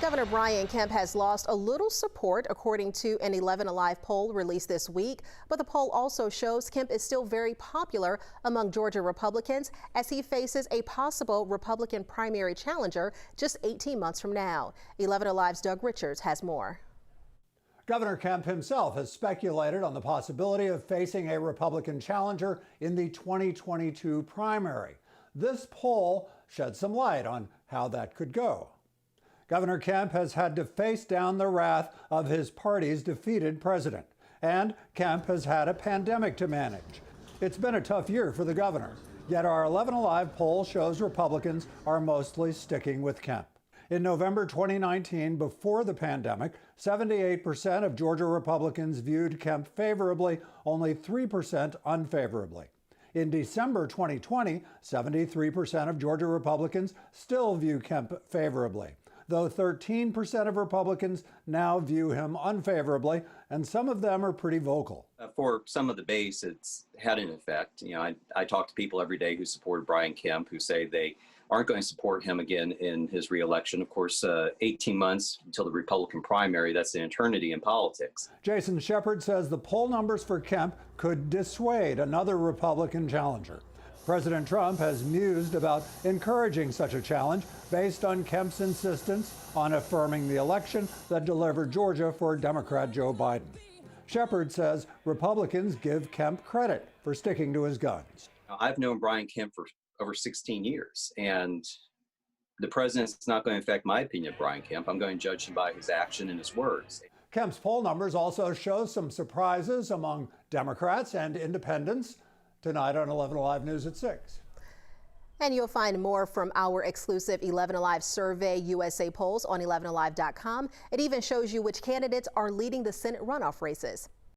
Governor Brian Kemp has lost a little support, according to an 11Alive poll released this week. But the poll also shows Kemp is still very popular among Georgia Republicans as he faces a possible Republican primary challenger just 18 months from now. 11Alive's Doug Richards has more. Governor Kemp himself has speculated on the possibility of facing a Republican challenger in the 2022 primary. This poll sheds some light on how that could go. Governor Kemp has had to face down the wrath of his party's defeated president, and Kemp has had a pandemic to manage. It's been a tough year for the governor, yet our 11Alive poll shows Republicans are mostly sticking with Kemp. In November 2019, before the pandemic, 78% of Georgia Republicans viewed Kemp favorably, only 3% unfavorably. In December 2020, 73% of Georgia Republicans still view Kemp favorably, though 13% of Republicans now view him unfavorably, and some of them are pretty vocal. For some of the base, it's had an effect. I talk to people every day who supported Brian Kemp who say they aren't going to support him again in his reelection. Of course, 18 months until the Republican primary, that's an eternity in politics. Jason Shepard says the poll numbers for Kemp could dissuade another Republican challenger. President Trump has mused about encouraging such a challenge based on Kemp's insistence on affirming the election that delivered Georgia for Democrat Joe Biden. Shepard says Republicans give Kemp credit for sticking to his guns. I've known Brian Kemp for over 16 years, and the president's not going to affect my opinion of Brian Kemp. I'm going to judge him by his action and his words. Kemp's poll numbers also show some surprises among Democrats and independents. Tonight on 11Alive News at 6. And you'll find more from our exclusive 11Alive Survey USA polls on 11alive.com. It even shows you which candidates are leading the Senate runoff races.